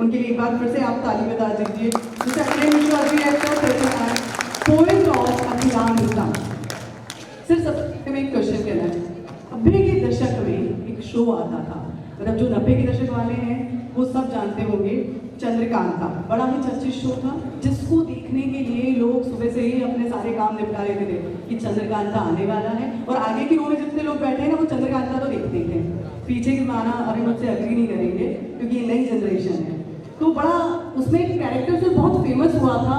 उनके लिए एक बार फिर से आप ताली बजा दीजिए। जैसे अखिलेश मिश्रा जी है, पोएट ऑफ अखिलान इस्लाम। सिर्फ सबसे में एक क्वेश्चन कहना है, 90 के दशक में एक शो आता था, मतलब जो 90 के दशक वाले हैं वो सब जानते होंगे, चंद्रकांता। बड़ा ही चर्चित शो था, जिसको देखने के लिए लोग सुबह से ही अपने सारे काम निपटा लेते थे कि चंद्रकांता आने वाला है। और आगे की रो में जितने लोग बैठे हैं ना, वो चंद्रकांता तो देखते ही थे। पीछे के माना अभी मुझसे अग्री नहीं करेंगे, क्योंकि ये नई जनरेशन है। तो बड़ा उसमें एक कैरेक्टर जो बहुत फेमस हुआ था,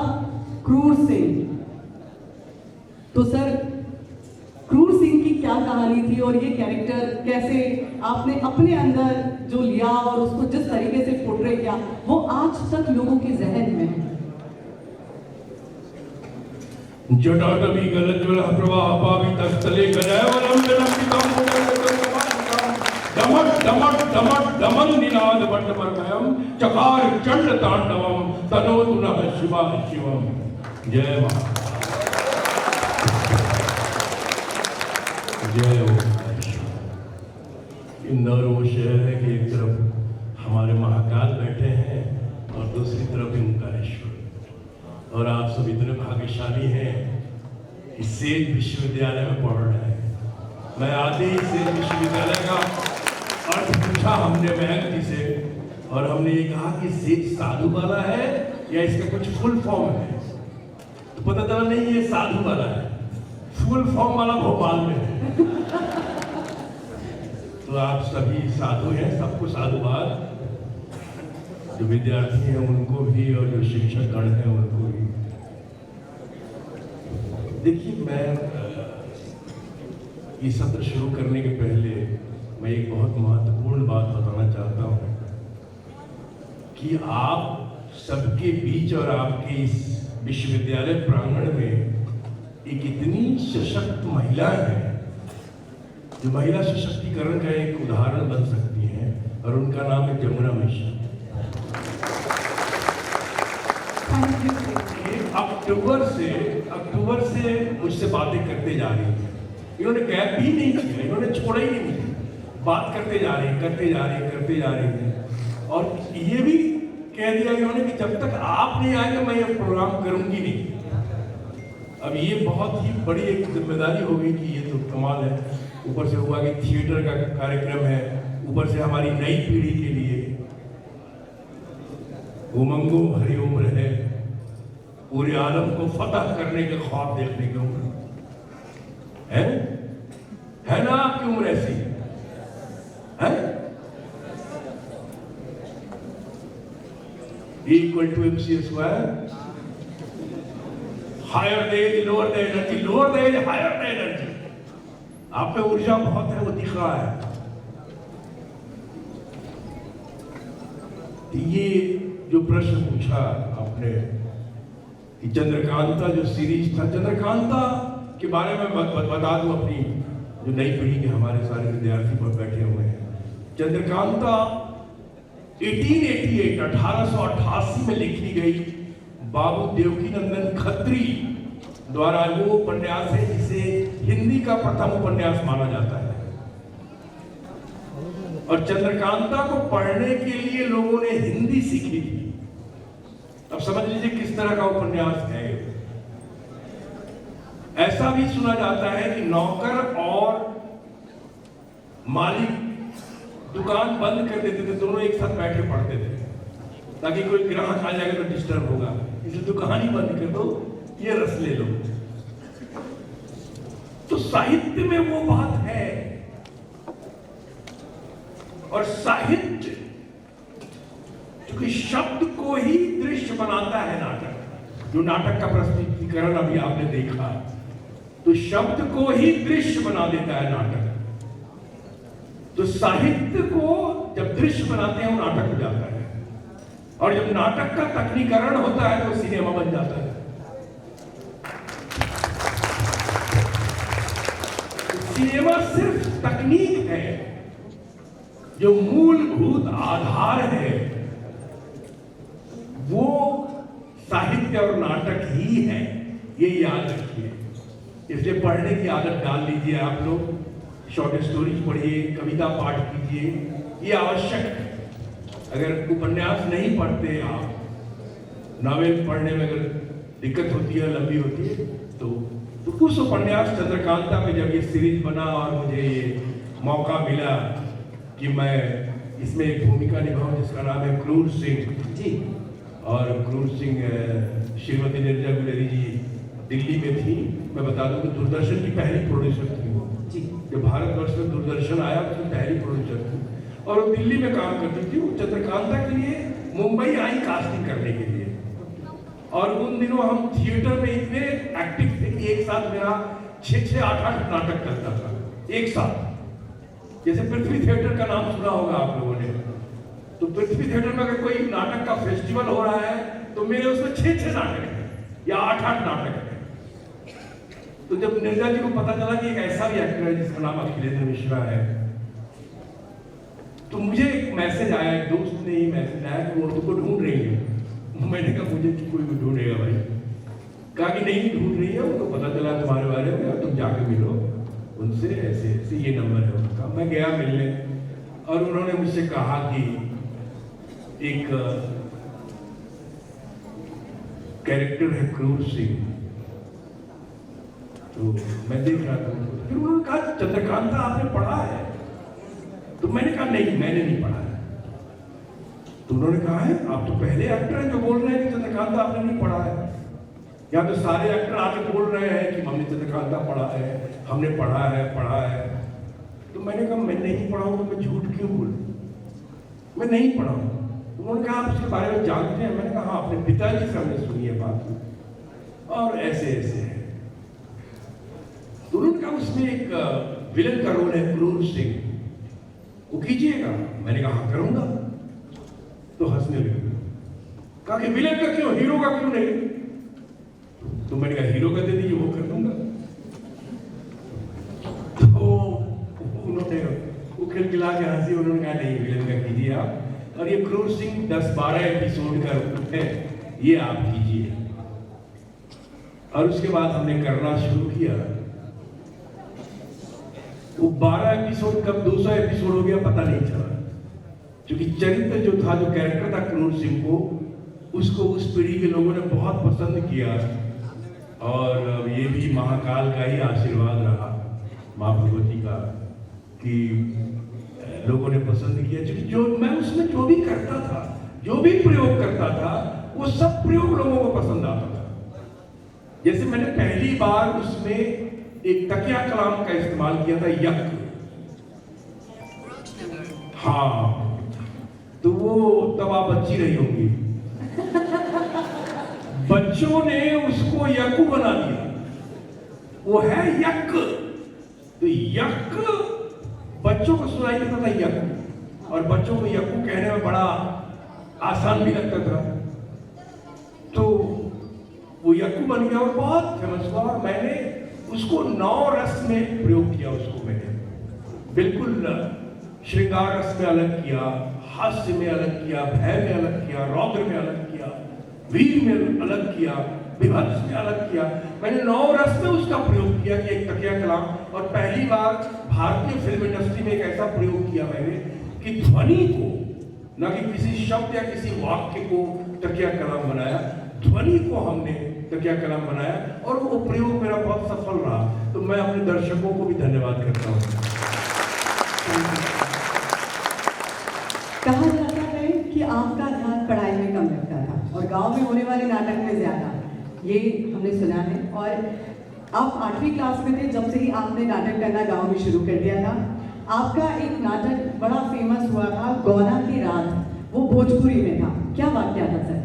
क्रूर सिंह। तो सर, क्रूर सिंह की क्या कहानी थी और ये कैरेक्टर कैसे आपने अपने अंदर जो लिया और उसको जिस तरीके से पोर्ट्रे किया, वो आज तक लोगों के जहन में है? जटाटवी गलज्वल प्रवाह पावित स्थले गजयवरम जनपितम दमट दमट दमट दमन निनाद वट्टमर्मयम चकार चंड तांडवम तनोतु नः शिवा शिवम। जय मां, जय ओंकारेश्वर। इंदौर वो शहर है कि एक तरफ हमारे महाकाल बैठे हैं और दूसरी तरफ ओंकारेश्वर। और आप सब इतने भाग्यशाली हैं कि सेठ विश्वविद्यालय में पढ़ रहे हैं। मैं आते ही सेठ विश्वविद्यालय का अर्थ पूछा हमने मयंक जी से, और हमने ये कहा कि सेठ साधु वाला है या इसका कुछ फुल फॉर्म है। तो पता चला नहीं, ये साधु वाला है, फुल फॉर्म वाला भोपाल में है। तो आप सभी साधु हैं, सबको साधुवाद। जो विद्यार्थी हैं उनको भी, और जो शिक्षक गण हैं उनको भी। देखिए, मैं ये सत्र शुरू करने के पहले मैं एक बहुत महत्वपूर्ण बात बताना चाहता हूँ कि आप सबके बीच और आपके इस विश्वविद्यालय प्रांगण में एक इतनी सशक्त महिला है, जो महिला सशक्तिकरण का एक उदाहरण बन सकती हैं, और उनका नाम है जमुना मिश्रा। अक्टूबर से मुझसे बातें करते जा रही है। इन्होंने गैप भी नहीं किया, इन्होंने छोड़ा ही नहीं, बात करते जा रही है। और ये भी कह दिया इन्होंने कि जब तक आप नहीं आएंगे मैं ये प्रोग्राम करूंगी नहीं। अब ये बहुत ही बड़ी एक जिम्मेदारी होगी कि ये तो कमाल है। ऊपर से हुआ कि थिएटर का कार्यक्रम है, ऊपर से हमारी नई पीढ़ी के लिए उमंगों भरी उम्र है, पूरे आलम को फतह करने के ख्वाब देखने की उम्र है ना? आपकी उम्र ऐसी है? Equal to MC square, higher the age, lower the energy, lower the age, higher the energy. आप में ऊर्जा बहुत है, वो दिख रहा है। ये जो प्रश्न पूछा आपने कि चंद्रकांता जो सीरीज था, चंद्रकांता के बारे में बता दूं अपनी जो नई पीढ़ी के हमारे सारे विद्यार्थी पर बैठे हुए हैं। चंद्रकांता 1888 में लिखी गई बाबू देवकीनंदन खत्री द्वारा वो उपन्यास है जिसे हिंदी का प्रथम उपन्यास माना जाता है। और चंद्रकांता को पढ़ने के लिए लोगों ने हिंदी सीखी थी। अब समझ लीजिए किस तरह का उपन्यास है। ऐसा भी सुना जाता है कि नौकर और मालिक दुकान बंद कर देते थे, दोनों एक साथ बैठ के पढ़ते थे, ताकि कोई ग्राहक आ जाएगा तो डिस्टर्ब होगा, इसलिए दुकान ही बंद कर दो, ये रस ले लो। तो साहित्य में वो बात है। और साहित्य क्योंकि शब्द को ही दृश्य बनाता है नाटक, जो नाटक का प्रस्तुतिकरण अभी आपने देखा, तो शब्द को ही दृश्य बना देता है नाटक। तो साहित्य को जब दृश्य बनाते हैं वो नाटक हो जाता है, और जब नाटक का तकनीकरण होता है तो सिनेमा बन जाता है। सिनेमा सिर्फ तकनीक है, जो मूलभूत आधार है वो साहित्य और नाटक ही है, ये याद रखिए। इसलिए पढ़ने की आदत डाल लीजिए आप लोग, शॉर्ट स्टोरीज पढ़िए, कविता पाठ कीजिए, ये आवश्यक है। अगर उपन्यास नहीं पढ़ते आप, नावल पढ़ने में अगर दिक्कत होती है, लंबी होती है, तो उस उपन्यास चंद्रकांता में जब ये सीरीज बना और मुझे ये मौका मिला कि मैं इसमें एक भूमिका निभाऊं जिसका नाम है क्रूर सिंह जी। और क्रूर सिंह श्रीमती नीरजा गुलेरी जी दिल्ली में थी। मैं बता दूं कि दूरदर्शन की पहली प्रोड्यूसर थी वो जी। जब भारतवर्ष में दूरदर्शन आया उसकी पहली प्रोड्यूसर थी और वो दिल्ली में काम करती थी। वो चंद्रकांता के लिए मुंबई आई कास्टिंग करने के लिए, और उन दिनों हम थिएटर में इतने एक्टिव थे कि एक साथ मेरा 6-6, 8-8 नाटक चलता था एक साथ। जैसे पृथ्वी थिएटर का नाम सुना होगा आप लोगों ने, तो पृथ्वी थिएटर में अगर कोई नाटक का फेस्टिवल हो रहा है तो मेरे उसमें 6-6 नाटक है या 8-8 नाटक है। तो जब नीरजा जी को पता चला कि एक ऐसा भी एक्टर है जिसका नाम अखिलेंद्र मिश्रा है, तो मुझे एक मैसेज आया, एक दोस्त ने ही मैसेज आया कि वो तुमको ढूंढ रही है। मैंने कहा मुझे कोई भी ढूंढेगा भाई। कहा कि नहीं ढूंढ रही है, उनको पता चला तुम्हारे बारे में और तुम जाके मिलो उनसे, ऐसे ऐसे ये नंबर है उनका। मैं गया मिलने और उन्होंने मुझसे कहा कि एक कैरेक्टर है क्रूर सिंह। तो मैं देख रहा था, फिर उन्होंने कहा चंद्रकांता आपने पढ़ा है? तो मैंने कहा नहीं, मैंने नहीं पढ़ा है। तो उन्होंने कहा है आप तो पहले एक्टर हैं जो बोल रहे हैं कि चंद्रकांता आपने नहीं पढ़ा है। यहाँ तो सारे एक्टर आके बोल रहे हैं कि हमने चंद्रकांता पढ़ा है, हमने पढ़ा है। तो मैंने कहा मैं नहीं पढ़ा हूँ तो मैं झूठ क्यों बोलूं, मैं नहीं पढ़ा हूँ। उन्होंने कहा आप उसके बारे में जानते हैं? मैंने कहा हाँ, अपने पिताजी से हमने सुनी है बात और ऐसे ऐसे है। तो उन्होंने कहा उसमें एक विलन का रोल है क्रूर सिंह, वो कीजिएगा? मैंने कहा हाँ करूंगा। तो हंसने लगे, कहा कि विलन का क्यों, हीरो का क्यों नहीं? तो मैंने कहा हीरो का दे दीजिए, वो कर दूंगा। तो उन्होंने वो खिलखिला के हंसी, उन्होंने कहा नहीं विलन का कीजिए आप, और ये क्रूर सिंह 10-12 एपिसोड का है, ये आप कीजिए। और उसके बाद हमने करना शुरू किया। वो 12 एपिसोड कब 200 एपिसोड हो गया पता नहीं चला, क्योंकि चरित्र जो था, जो कैरेक्टर था क्रूर सिंह को, उसको उस पीढ़ी के लोगों ने बहुत पसंद किया। और ये भी महाकाल का ही आशीर्वाद रहा, माँ भगवती का, कि लोगों ने पसंद किया। क्योंकि जो मैं उसमें जो भी करता था, जो भी प्रयोग करता था, वो सब प्रयोग लोगों को पसंद आता था। जैसे मैंने पहली बार उसमें एक तकिया कलाम का इस्तेमाल किया था, यक। हाँ, तो वो तब आप बच्ची रही होंगी, बच्चों ने उसको यक्कू बना दिया, वो है यक। तो यक बच्चों को सुनाई देता था यक, और बच्चों को यक्कू कहने में बड़ा आसान भी लगता था। तो वो यक्कू बन गया और बहुत फेमस हुआ। और मैंने उसको 9 रस में प्रयोग किया। उसको मैंने बिल्कुल श्रृंगार रस में अलग किया, हास्य में अलग किया, भय में अलग किया, रौद्र में अलग किया, वीर में अलग किया, विभत्स में अलग किया। मैंने 9 रस में उसका प्रयोग किया कि एक तकिया कलाम। और पहली बार भारतीय फिल्म इंडस्ट्री में एक ऐसा प्रयोग किया मैंने कि ध्वनि को, न कि किसी शब्द या किसी वाक्य को तकिया कलाम बनाया, ध्वनि को हमने तकिया कलाम बनाया, और वो प्रयोग मेरा बहुत सफल रहा। तो मैं अपने दर्शकों को भी धन्यवाद करता हूँ। कहा जाता है कि आपका ध्यान पढ़ाई में कम लगता था और गांव में होने वाले नाटक में ज्यादा, ये हमने सुना है। और आप 8वीं क्लास में थे जब से ही आपने नाटक करना गांव में शुरू कर दिया था। आपका एक नाटक बड़ा फेमस हुआ था, गौना की रात, वो भोजपुरी में था। क्या वाक्या था सर?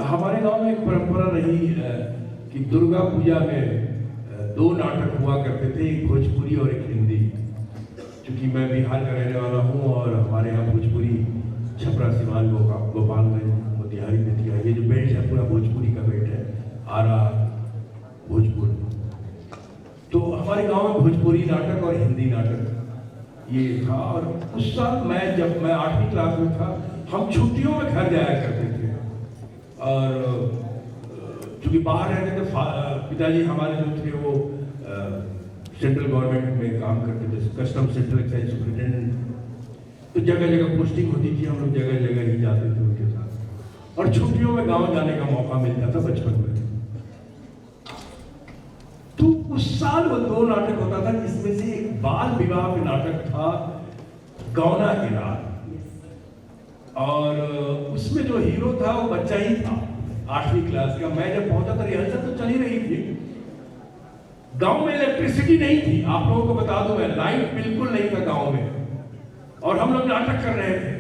हमारे गांव में एक परंपरा रही कि दुर्गा पूजा में 2 नाटक हुआ करते थे, एक भोजपुरी और एक हिंदी। क्योंकि मैं बिहार का रहने वाला हूँ और हमारे यहाँ भोजपुरी छपरा, सिवान, गोपालगंज, मोतिहारी में दिया। ये जो बेल्ट है पूरा भोजपुरी का बेल्ट है, आरा, भोजपुर। तो हमारे गांव में भोजपुरी नाटक और हिंदी नाटक ये था। और उस साल जब मैं 8वीं क्लास में था, हम छुट्टियों में घर जाया करते थे। और चूँकि बाहर रहते थे, पिताजी हमारे जो थे वो सेंट्रल गवर्नमेंट में काम करते थे, कस्टम सेंट्रल एक्साइज सुपरिटेंडेंट। तो जगह जगह पोस्टिंग होती थी, हम लोग जगह जगह ही जाते थे उनके साथ। और छुट्टियों में गांव जाने का मौका मिलता था बचपन में। तो उस साल वो 2 नाटक होता था, जिसमें से एक बाल विवाह पे नाटक था, गौना की रात। और उसमें जो हीरो था वो बच्चा ही था, 8वीं क्लास का। मैं जब पहुंचा था, रिहर्सल तो चली रही थी। गांव में इलेक्ट्रिसिटी नहीं थी, आप लोगों को बता दूं मैं, लाइट बिल्कुल नहीं था गांव में। और हम लोग नाटक कर रहे थे।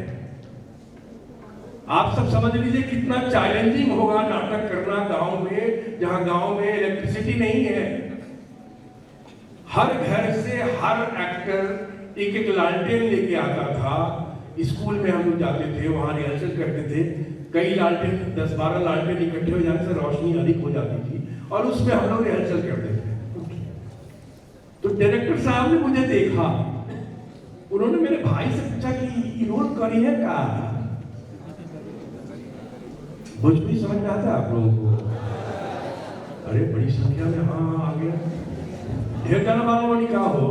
आप सब समझ लीजिए कितना चैलेंजिंग होगा नाटक करना गांव में, जहां गांव में इलेक्ट्रिसिटी नहीं है। हर घर से हर एक्टर एक एक लालटेन लेके आता था। स्कूल में हम लोग जाते थे, वहां रिहर्सल करते थे। कई लालटेन, 10-12 लालटेन इकट्ठे हो जाने से रोशनी अधिक हो जाती थी, और उसमें हम लोग रिहर्सल करते थे। तो डायरेक्टर साहब ने मुझे देखा, उन्होंने मेरे भाई से पूछा कि ये रोल करी है क्या? भोजपुरी समझ में आता है आप लोगों को? अरे बड़ी संख्या में हाँ आ गया। ढेर जाना वालों ने कहा हो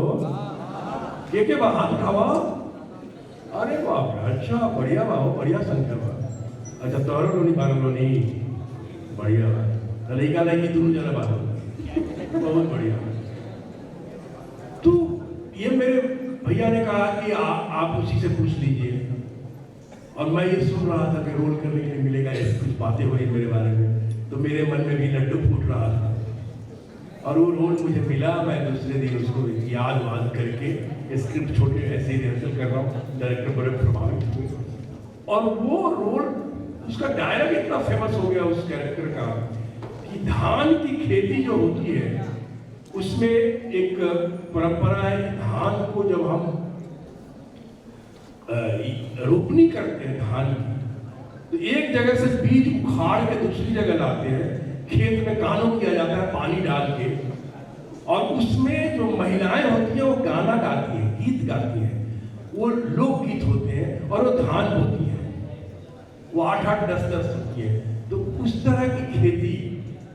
के हाथ उठावा। अरे बाप रे, अच्छा बढ़िया बा, बढ़िया संख्या बा। अच्छा तोरो लोनी बालो लोनी बढ़िया बा, लड़का लड़की दोनों जना बात बहुत बढ़िया। तो ये मेरे भैया ने कहा कि आप उसी से पूछ लीजिए। और मैं ये सुन रहा था कि रोल करने के लिए मिलेगा, ऐसी कुछ बातें हो रही मेरे बारे में, तो मेरे मन में भी लड्डू फूट रहा था। और वो रोल मुझे मिला। मैं दूसरे दिन उसको याद करके स्क्रिप्ट छोटे ऐसे रिहर्सल कर रहा हूँ। डायरेक्टर बड़े प्रभावित हुए, और वो रोल, उसका डायलॉग इतना फेमस हो गया उस कैरेक्टर का कि धान की खेती जो होती है, उसमें एक परंपरा है कि धान को जब हम रोपनी करते हैं धान की, तो एक जगह से बीज उखाड़ के दूसरी जगह लाते हैं, खेत में कानों किया जाता है पानी डाल के, और उसमें जो महिलाएं होती हैं वो गाना गाती हैं, गीत गाती हैं। वो लोकगीत होते हैं, और वो धान होती है, वो 8-8, 10-10 होती है। तो उस तरह की खेती,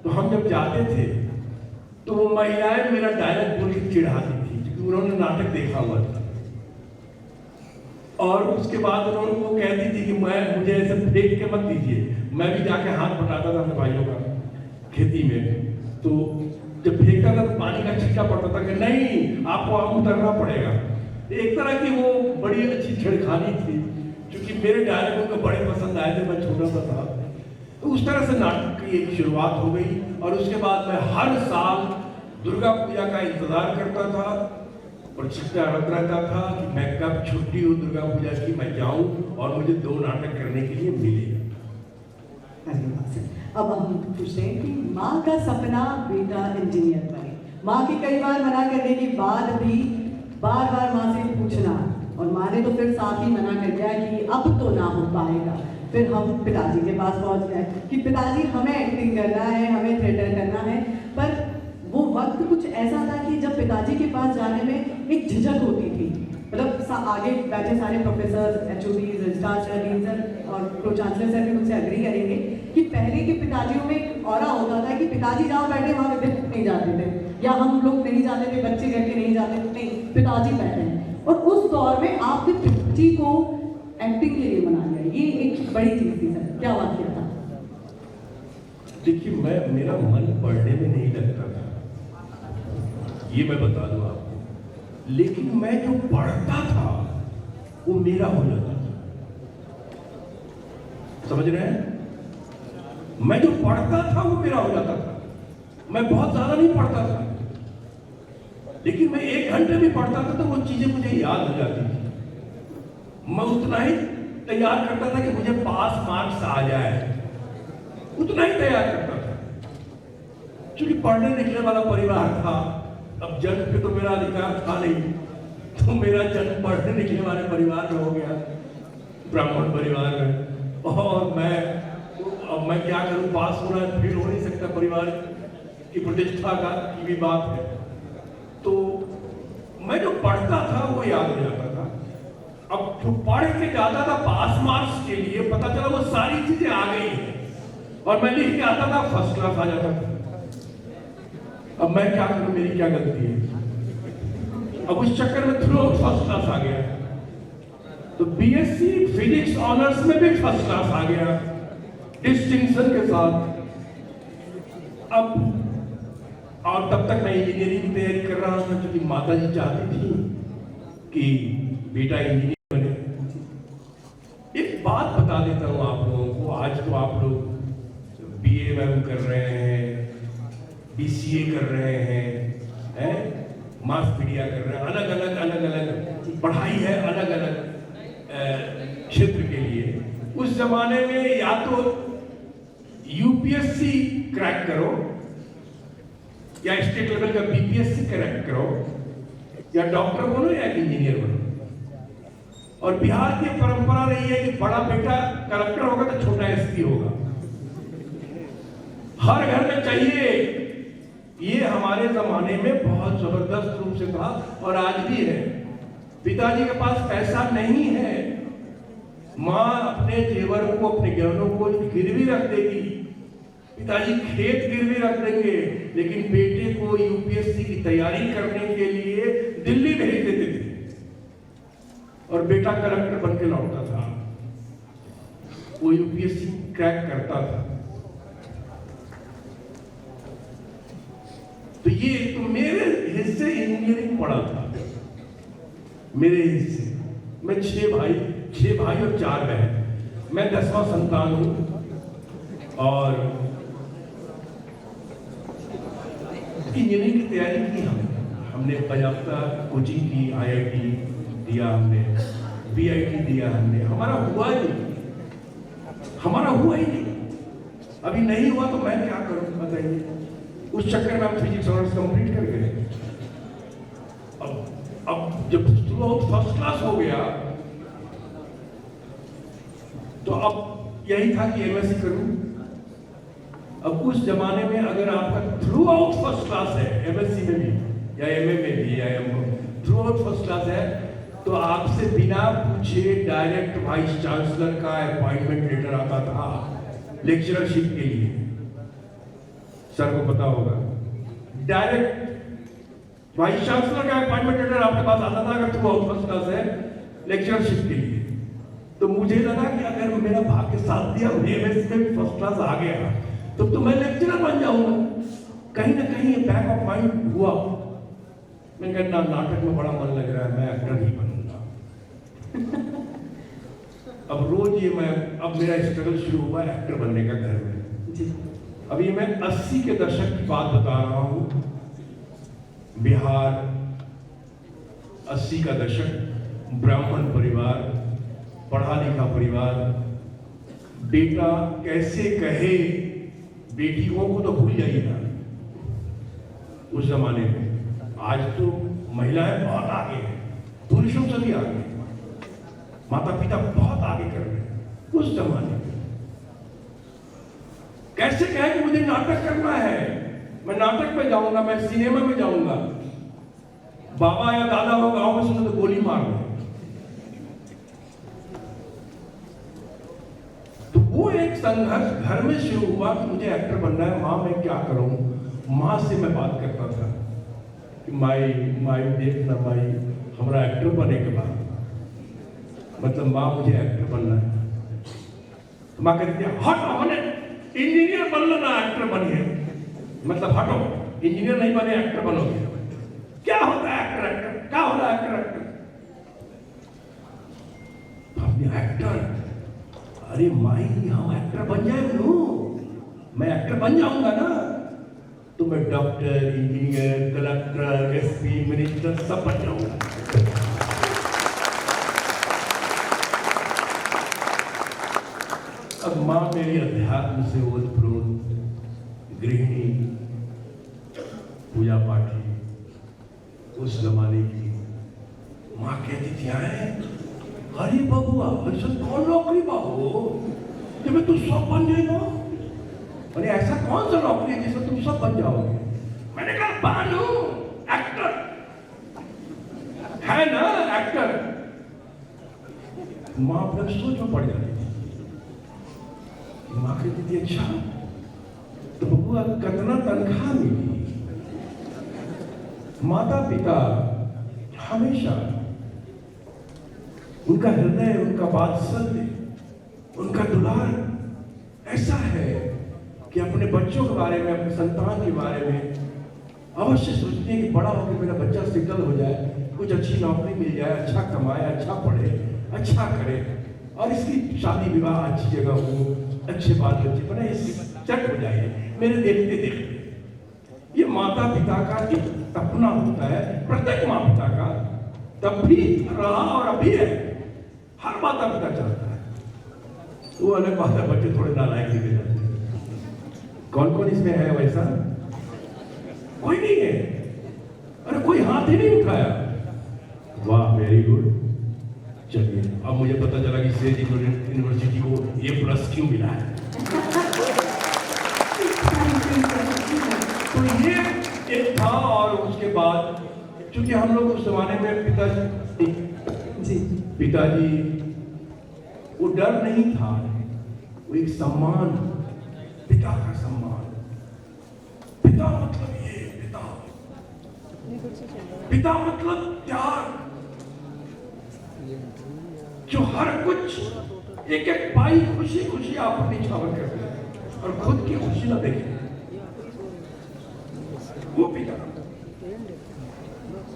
तो हम जब जाते थे तो वो महिलाएं मेरा डायलॉग बोल के चिढ़ाती थी, क्योंकि उन्होंने नाटक देखा हुआ था। और उसके बाद उन्होंने वो कहती थी कि मुझे ऐसे फेंक के मत दीजिए। मैं भी जाके हाथ बटाता था अपने भाइयों का खेती में, तो जब फेंकता था तो पानी का छींटा पड़ता था कि नहीं आपको आम उतरना पड़ेगा। एक तरह की वो बड़ी अच्छी छेड़खानी थी, क्योंकि मेरे डायलॉग को बड़े पसंद आए थे, मैं छोटा सा था। तो उस तरह से नाटक की एक शुरुआत हो गई। और उसके बाद मैं हर साल दुर्गा पूजा का इंतजार करता था, और चिट्ठा रख रहता था कि मैं कब छुट्टी हो दुर्गा पूजा की, मैं जाऊं और मुझे 2 नाटक करने के लिए मिले। अब हम पूछते हैं कि माँ का सपना बेटा इंजीनियर बने। माँ की कई बार मना करने के बाद भी बार बार माँ से पूछना, और माँ ने तो फिर साथ ही मना कर दिया कि अब तो ना हो पाएगा। फिर हम पिताजी के पास पहुंच गए कि पिताजी हमें एक्टिंग करना है, हमें थिएटर करना है। पर वो वक्त कुछ ऐसा था कि जब पिताजी के पास जाने में एक झिझक होती थी। मतलब आगे बैठे सारे professor, HODs, registrar sir, dean sir और प्रो चांसलर सर भी मुझसे एग्री करेंगे कि पहले के पिताजियों में एक ऑरा होता था कि पिताजी जहाँ बैठे वहाँ विद्यार्थी नहीं जाते थे, या हम लोग नहीं जाते थे, बच्चे घर के नहीं जाते थे, नहीं पिताजी बैठे हैं। और उस दौर में आपने पिताजी को एक्टिंग के लिए बना लिया, ये एक बड़ी चीज थी सर, क्या वाकया था? देखिए, मेरा मन पढ़ने में नहीं लगता था, ये मैं बता दूं आपको। लेकिन मैं जो पढ़ता था वो मेरा हो जाता था, समझ रहे हैं? मैं जो पढ़ता था वो मेरा हो जाता था। मैं बहुत ज्यादा नहीं पढ़ता था, लेकिन मैं 1 घंटे भी पढ़ता था तो वो चीजें मुझे याद हो जाती थी। मैं उतना ही तैयार करता था कि मुझे पास मार्क्स आ जाए, उतना ही तैयार करता था। क्योंकि पढ़ने लिखने वाला परिवार था। अब जन्म पे तो मेरा अधिकार था नहीं, तो मेरा जन्म पढ़ने लिखने वाले परिवार में हो गया, ब्राह्मण परिवार में। और अब मैं क्या करूं, पास होना है, फेल हो नहीं सकता, परिवार की प्रतिष्ठा की भी बात है। तो मैं जो पढ़ता था वो याद हो जाता था। अब जो पढ़ के जाता था पास मार्क्स के लिए, पता चला वो सारी चीजें आ गई हैं, और मैं लिख के आता था, फर्स्ट क्लास आ जाता था। अब मैं क्या करूं, मेरी क्या गलती है? अब उस चक्कर में थ्रू फर्स्ट क्लास आ गया। तो बीएससी फिजिक्स ऑनर्स में भी फर्स्ट क्लास आ गया डिस्टिंक्शन के साथ। अब और तब तक मैं इंजीनियरिंग की तैयारी कर रहा था, क्योंकि माता जी चाहती थी कि बेटा इंजीनियर बने। एक बात बता देता हूँ आप लोगों को, आज तो आप लोग बीए कर रहे हैं, बीसीए कर रहे हैं, मास मीडिया कर रहे हैं, अलग अलग पढ़ाई है अलग अलग क्षेत्र के लिए। उस जमाने में या तो यूपीएससी क्रैक करो, या स्टेट लेवल का बीपीएससी क्रैक करो, या डॉक्टर बनो या इंजीनियर बनो। और बिहार की परंपरा रही है कि बड़ा बेटा कलेक्टर होगा तो छोटा एसपी होगा, हर घर में चाहिए। ये हमारे जमाने में बहुत जबरदस्त रूप से था और आज भी है। पिताजी के पास पैसा नहीं है, माँ अपने जेवर को, अपने गहनों को गिरवी रख देगी, पिताजी खेत गिरवी रख देंगे, लेकिन बेटे को यूपीएससी की तैयारी करने के लिए दिल्ली भेज देते थे और बेटा कलेक्टर बन के लौटता था, वो यूपीएससी क्रैक करता था। तो ये तो मेरे हिस्से इंजीनियरिंग पढ़ा था, मेरे हिस्से। मैं छह भाई और 4 बहन, मैं 10वां संतान हूं और इंजीनियरिंग की तैयारी की हमने पंजाब कोचिंग की, आईआईटी दिया हमने, बीआईटी दिया हमने। हमारा हुआ ही नहीं। अभी नहीं हुआ तो मैं क्या करूं बताइए। उस चक्कर में हम फिजिक्स ऑनर्स कंप्लीट कर गए। अब जब फर्स्ट क्लास हो गया तो अब यही था कि एमएससी करूं। अब उस जमाने में अगर आपका थ्रू आउट फर्स्ट क्लास है, एमएससी में भी या एमए में भी या थ्रू आउट फर्स्ट क्लास है, तो आपसे बिना पूछे डायरेक्ट वाइस चांसलर का अपॉइंटमेंट लेटर आता था लेक्चरशिप के लिए। सर को पता होगा, डायरेक्ट वाइस चांसलर का अपॉइंटमेंट लेटर आपके पास आता था अगर थ्रू आउट फर्स्ट क्लास है लेक्चरशिप के लिए। तो मुझे लगा कि अगर मेरा भाग्य साथ दिया, एमएससी में भी फर्स्ट क्लास आ गया, तो मैं लेक्चरर बन जाऊंगा। कहीं ना कहीं ये बैक ऑफ माइंड हुआ। मैं कहता नाटक में बड़ा मन लग रहा है, मैं एक्टर ही बनूंगा। अब रोज ये अब मेरा स्ट्रगल शुरू हुआ एक्टर बनने का घर में। अभी मैं 80 के दशक की बात बता रहा हूं। बिहार 80 का दशक, ब्राह्मण परिवार, पढ़ा लिखा परिवार, बेटा कैसे कहे बेटियों को तो भूल जाइए ना उस जमाने में। आज तो महिलाएं बहुत आगे हैं, पुरुषों से भी आगे, माता पिता बहुत आगे कर रहे हैं। उस जमाने में कैसे कहे कि मुझे नाटक करना है, मैं नाटक में जाऊंगा, मैं सिनेमा में जाऊंगा। बाबा या दादा हो गांव में सुने तो गोली मार दो। तो वो एक संघर्ष घर में शुरू हुआ कि मुझे एक्टर बनना है। माँ मैं क्या करूं? माँ से मैं बात करता था कि माई देखना माई, हमारा एक्टर बने के बाद, मतलब माँ मुझे एक्टर बनना है। तो माँ कहती है हट, हमने इंजीनियर बन लो ना, एक्टर बनिए। मतलब हटो, इंजीनियर नहीं बने एक्टर बनोगे। क्या होता है एक्टर? क्या होता है एक्टर? हमने एक्टर, अरे माई हम एक्टर बन जाए नो, मैं एक्टर बन जाऊंगा ना, तो मैं doctor, engineer, collector, SP, minister सब बन जाऊंगा। अब माँ मेरी अध्यात्म से ओतप्रोत, गृहिणी, पूजा पाठी, उस जमाने की माँ कहती थी अरे बबुआ ऐसा कौन नौकरी बाबू जब तू सब बन जाएगा? अरे ऐसा कौन सा नौकरी है जिसमें तुम सब बन जाओगे? मैंने कहा बानू एक्टर है ना, एक्टर। माँ अपने सोच में पड़ जाती थी। माँ कहती थी अच्छा तो बबुआ कितना तनख्वाह मिली? माता पिता हमेशा उनका हृदय, उनका वात्सल्य, उनका दुलार ऐसा है कि अपने बच्चों के बारे में, अपने संतान के बारे में अवश्य सोचते हैं कि बड़ा होकर मेरा बच्चा सेटल हो जाए, कुछ अच्छी नौकरी मिल जाए, अच्छा कमाए, अच्छा पढ़े, अच्छा करे और इसकी शादी विवाह अच्छी जगह हो, अच्छे बाल बच्चे बने, इसकी सेट हो जाए मेरे देखते देखते। ये माता पिता का एक सपना होता है, प्रत्येक माता पिता का, तब भी रहा और अभी है, हर माता पिता चाहता है। वो अलग बात है, बच्चे थोड़े नालायक दिखे जाते हैं। कौन कौन इसमें है वैसा? कोई नहीं है। अरे कोई हाथ ही नहीं उठाया। वाह, वेरी गुड। चलिए, अब मुझे पता चला कि सेज यूनिवर्सिटी को ये प्लस क्यों मिला है। तो ये एक था। और उसके बाद क्योंकि हम लोग उस जमाने में पिताजी वो डर नहीं था, वो एक सम्मान, पिता का सम्मान। पिता मतलब ये, पिता मतलब त्याग, जो हर कुछ एक एक पाई खुशी खुशी आप निछावर करते हैं और खुद की खुशी ना देखें, वो पिता।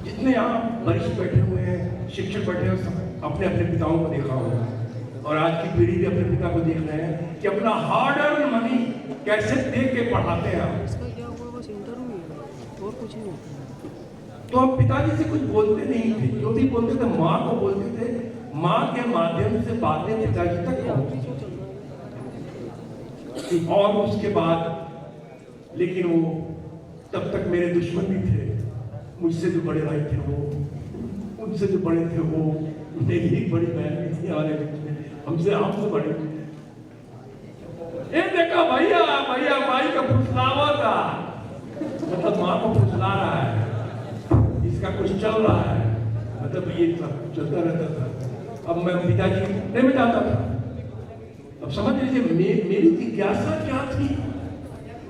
जितने यहाँ वरिष्ठ बैठे हुए हैं, शिक्षक बैठे हुए, सब अपने अपने पिताओं को देखा होगा और आज की पीढ़ी भी अपने पिता को देख रहे हैं कि अपना हार्ड अर्न मनी कैसे दे के पढ़ाते हैं आप। तो हम पिताजी से कुछ बोलते नहीं थे, जो भी बोलते थे माँ को बोलते थे, माँ के माध्यम से बातें पिताजी तक पहुंचती। और उसके बाद लेकिन वो तब तक मेरे दुश्मन भी थे, मुझसे जो बड़े भाई थे वो, उनसे जो बड़े थे वो, मेरी एक बड़ी बहन भी थी हमारे हमसे बड़े। ये देखा भैया भैया माई का फुसलावा था, मतलब माँ को फुसला रहा है, इसका कुछ चल रहा है, मतलब ये सब चलता रहता था। अब मैं पिताजी नहीं में जाता था। अब समझ लीजिए मेरी जिज्ञासा क्या थी,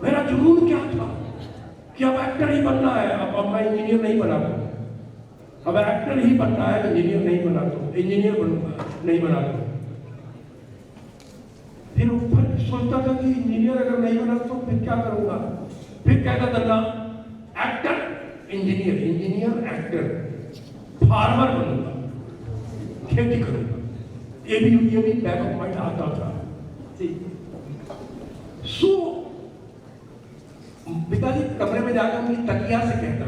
मेरा जुनून क्या था कि अब एक्टर ही बनना है। अब मैं इंजीनियर नहीं बना तो, अब एक्टर ही बनना है, इंजीनियर नहीं बना तो, इंजीनियर बनूंगा नहीं बना तो। फिर ऊपर सोचता था कि इंजीनियर अगर नहीं बना तो फिर क्या करूंगा, फिर क्या करना, actor engineer, engineer actor, farmer बनूंगा, खेती करूंगा। ये भी बैक ऑफ माइंड आता था। सो पिताजी कमरे में जाकर उनकी तकिया से कहता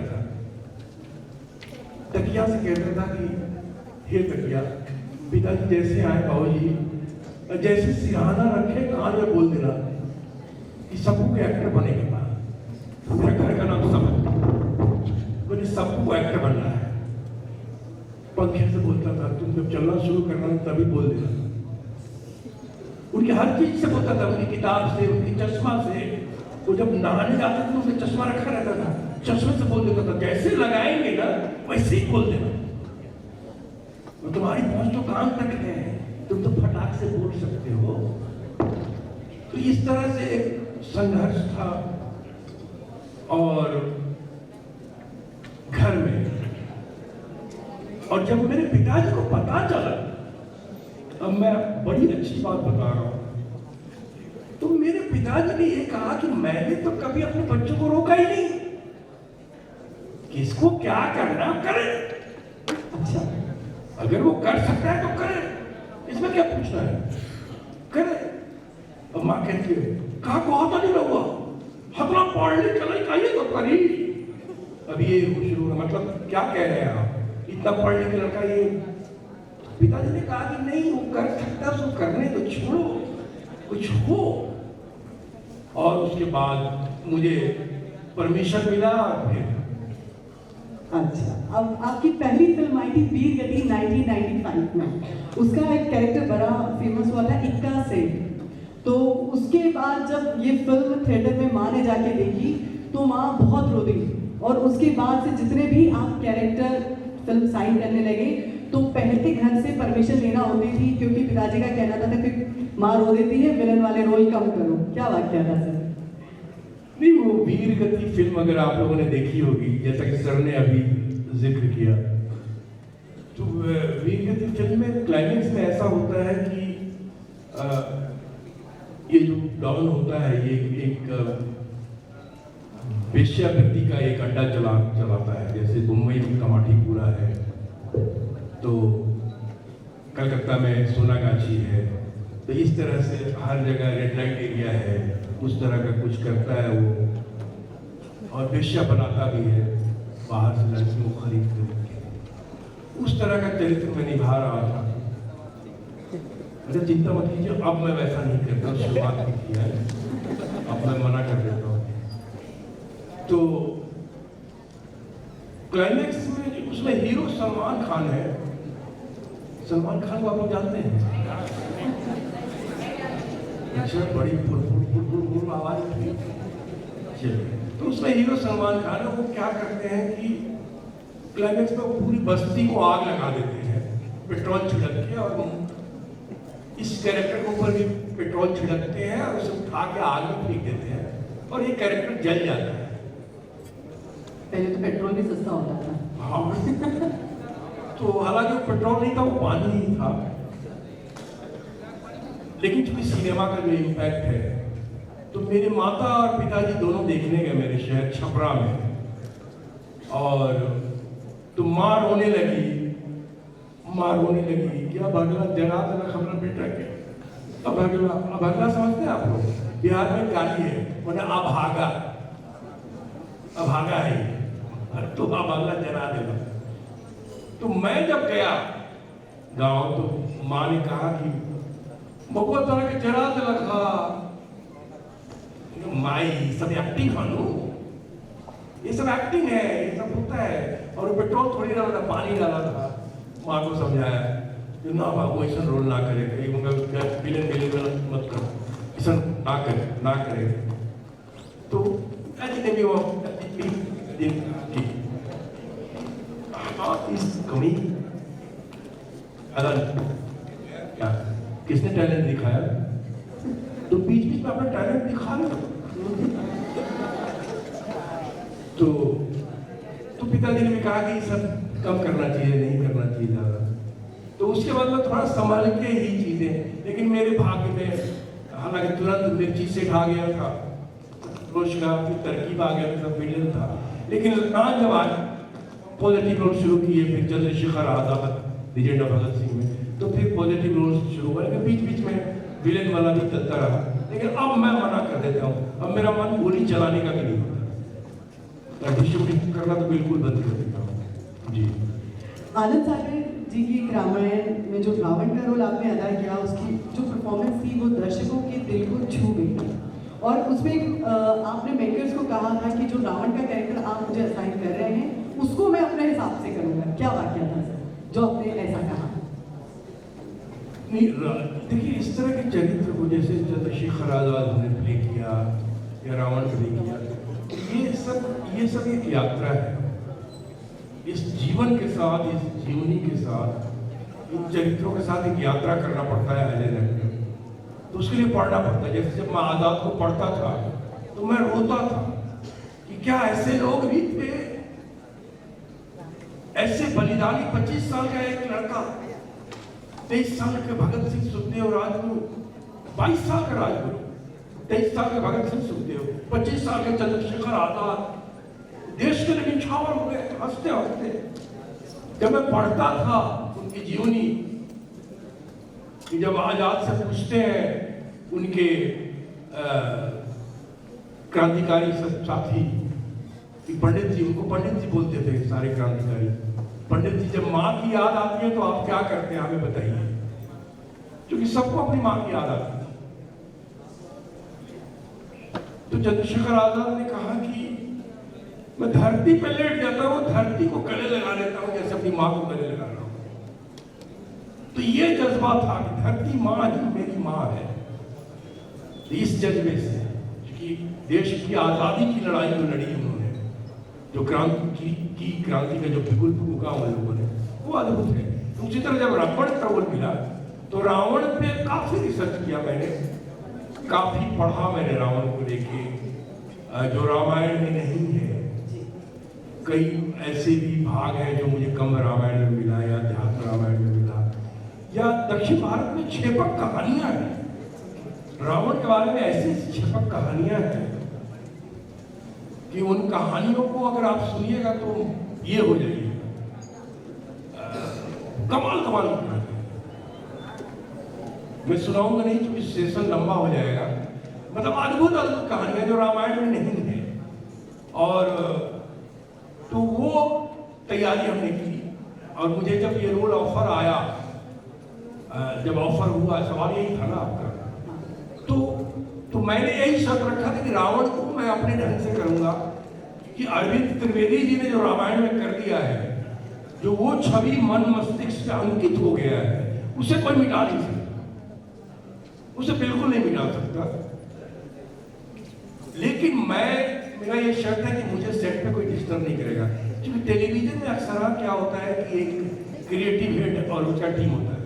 था कि हे तकिया, पिताजी जैसे आए बाबूजी, जैसे सिरहाना रखे कान में बोल देना कि सबू के एक्टर बनेगा। मेरा घर का नाम सबू, मुझे सबू को एक्टर बनना है। पंखे से बोलता था, तुम जब चलना शुरू करना तभी बोल देना। उनकी हर चीज से बोलता था, उनकी किताब से, उनकी चश्मा से। वो जब नहाने जाते थे तो उनका चश्मा रखा रहता था, चश्मे से बोल देता था, जैसे लगाएंगे ना वैसे ही बोल देना, और तुम्हारी पहुंच तो कान तक है, तुम तो फटाक से बोल सकते हो। तो इस तरह से एक संघर्ष था। और घर में, और जब मेरे पिताजी को पता चला, अब मैं बड़ी अच्छी बात बता रहा हूं, तो मेरे पिताजी ने ये कहा कि मैंने तो कभी अपने बच्चों को रोका ही नहीं, किसको क्या करना करे। अच्छा, अगर वो कर सकता है तो करे, इसमें क्या पूछना है, करे। अब माँ कहती है, कहा को आता नहीं हुआ, हतला पढ़ने चले चाहिए तो करी। अब ये शुरू है, मतलब क्या कह रहे हैं आप, इतना पढ़ लिख लड़का ये। पिताजी ने कहा कि नहीं, वो कर सकता तो करने तो, छोड़ो कुछ हो। और उसके बाद मुझे परमिशन मिला। और फिर अच्छा, अब आपकी पहली फिल्म आई थी वीर गति 1995 में, उसका एक कैरेक्टर बड़ा फेमस हुआ था, इक्का सेठ। तो उसके बाद जब ये फिल्म थिएटर में माँ ने जाके देखी तो माँ बहुत रो दी, और उसके बाद से जितने भी आप कैरेक्टर फिल्म साइन करने लगे तो पहले घर से परमिशन लेना होती थी, क्योंकि पिताजी का कहना था कि माँ रो देती है, विलन वाले रोल कम करो। क्या वाक्य था सर? नहीं, वो वीर गति फिल्म अगर आप लोगों ने देखी होगी, जैसा कि सर ने अभी जिक्र किया, तो वीरगति फिल्म में क्लाइमेक्स में ऐसा होता है कि ये जो डॉन होता है ये एक वेश्यावृत्ति का एक अड्डा चलाता है। जैसे मुंबई में कमाठीपुरा है, तो कलकत्ता में सोनागाछी है, तो इस तरह से हर जगह रेड लाइट एरिया है, उस तरह का कुछ करता है वो, और वेश्या बनाता भी है, बाहर से लड़कियों को खरीद कर। उस तरह का चरित्र में निभा रहा था। अरे चिंता मत कीजिए, अब मैं वैसा नहीं करता, शुरुआत भी किया है, अब मैं मना कर देता हूँ। तो क्लाइमेक्स में उसमें हीरो सलमान खान है। सलमान खान को आप लोग जानते हैं? अच्छा, बड़ी फुल आवाज थी। तो उसमें हीरो सलमान खान है। वो क्या करते हैं कि क्लाइमेक्स में पूरी बस्ती को आग लगा देते हैं पेट्रोल छिड़क के, और इस कैरेक्टर के ऊपर भी पेट्रोल छिड़कते हैं और उसे उठा के आग में फेंक देते हैं, और ये कैरेक्टर जल जाता है। पहले तो पेट्रोल भी सस्ता होता था। हाँ। तो हालांकि पेट्रोल नहीं था, वो पानी ही था, लेकिन चूंकि सिनेमा का जो इम्पैक्ट है, तो मेरे माता और पिताजी दोनों देखने गए मेरे शहर छपरा में, और तो माँ रोने लगी, क्या भगला जरा तना खबर बेटा के। अब अगला समझते हैं आप लोग? बिहार में गाली है, बोले अभागा है, तो अगला जरा देगा। तो मैं जब गया गांव, तो माँ ने कहा कि बबुआ तरह के जरा दे लगा माई, सब एक्टिंग मानो, ये सब एक्टिंग है, ये सब होता है। और पेट्रोल थोड़ी डाला था, पानी डाला था। माँ को समझाया कि ना बाबू ऐसा रोल ना करे, विलेन मत करो, ऐसा ना करे। तो इस कमी क्या किसने टैलेंट दिखाया? तो बीच में अपना टैलेंट दिखा लो। तो पिताजी ने भी कहा कि सब कम करना चाहिए, नहीं करना चाहिए ज़्यादा। तो उसके बाद में थोड़ा संभाल के ही चीज़ें, लेकिन मेरे भाग्य में हालांकि तुरंत मिर्ची से खा गया था, रोज का फिर तरकीब आ गया था, विलन था, लेकिन जब आज पॉजिटिव रोल शुरू किए, फिर चंद्रशेखर आजाद लीजेंड ऑफ भगत सिंह में, तो फिर पॉजिटिव रोल शुरू हुआ, लेकिन बीच बीच में विलेन वाला भी चलता रहा। लेकिन अब मैं मना कर देता हूँ, अब मेरा मन गोली चलाने का भी नहीं होता, शूटिंग करना तो बिल्कुल बंद कर देता हूँ। जी आनंद सागर जी की रामायण में जो रावण का रोल आपने अदा किया, उसकी जो परफॉर्मेंस थी वो दर्शकों के दिल को छू गई, और उसमें आपने मेकर्स को कहा था कि जो रावण का कैरेक्टर आप मुझे असाइन कर रहे हैं उसको मैं अपने हिसाब से करूँगा। क्या वाकया था सर जो आपने ऐसा कहा? नहीं, देखिए इस तरह के चरित्र को जैसे चंद्रशेखर आजाद ने प्ले किया या रावण प्ले किया, ये सब एक यात्रा है। इस जीवन के साथ, इस जीवनी के साथ, इन चरित्रों के साथ एक यात्रा करना पड़ता है अजय ने। तो उसके लिए पढ़ना पड़ता है। जैसे जब मैं आजाद को पढ़ता था तो मैं रोता था कि क्या ऐसे लोग भी थे, ऐसे बलिदानी। 25 साल का एक लड़का, 23 साल के भगत सिंह सुखदेव राजगुरु, 22 साल का राजगुरु, 23 साल के भगत सिंह सुखदेव, 25 साल के चंद्रशेखर आजाद देश के लिए निछावर हो गए हंसते हंसते। जब मैं पढ़ता था उनकी जीवनी, कि जब आजाद से पूछते हैं उनके क्रांतिकारी साथी, पंडित जी, उनको पंडित जी बोलते थे सारे क्रांतिकारी, पंडित जी जब माँ की याद आती है तो आप क्या करते हैं हमें बताइए, क्योंकि सबको अपनी माँ की याद आती है। तो चंद्रशेखर आजाद ने कहा कि मैं धरती पे लेट जाता हूँ, धरती को गले लगा लेता हूँ जैसे अपनी माँ को गले लगा रहा हूँ। तो ये जज्बा था कि धरती माँ ही मेरी माँ है। इस जज्बे से, क्योंकि देश की आजादी की लड़ाई जो लड़ी उन्होंने, जो क्रांति का जो बिगुल फूका उन लोगों ने, वो अद्भुत है। उसी तरह जब रावण का रोल मिला तो रावण पे काफी रिसर्च किया मैंने, काफी पढ़ा मैंने रावण को लेके, जो रामायण में नहीं है। कई ऐसे भी भाग हैं जो मुझे कम रामायण में मिला या अध्यात्म रामायण में मिला, या दक्षिण भारत में छेपक कहानियां हैं। रावण के बारे में ऐसी छेपक कहानियां हैं कि उन कहानियों को अगर आप सुनिएगा तो ये हो जाइए कमाल कमाल की कहानी। मैं सुनाऊंगा नहीं क्योंकि सेशन लंबा हो जाएगा। मतलब अद्भुत अद्भुत कहानियां जो रामायण में नहीं है। और तो वो तैयारी हमने की, और मुझे जब ये रोल ऑफर आया, जब ऑफर हुआ, सवाल यही था ना आपका, तो मैंने यही शर्त रखा था कि रावण को मैं अपने ढंग से करूंगा, कि अरविंद त्रिवेदी जी ने जो रामायण में कर दिया है, जो वो छवि मन मस्तिष्क से अंकित हो गया है, उसे कोई मिटा नहीं सकता, उसे बिल्कुल नहीं मिटा सकता। लेकिन मेरा ये शर्त है कि मुझे सेट पे कोई डिस्टर्ब नहीं करेगा, क्योंकि टेलीविजन में अक्सर क्या होता है कि एक क्रिएटिव हेड और उसका टीम होता है,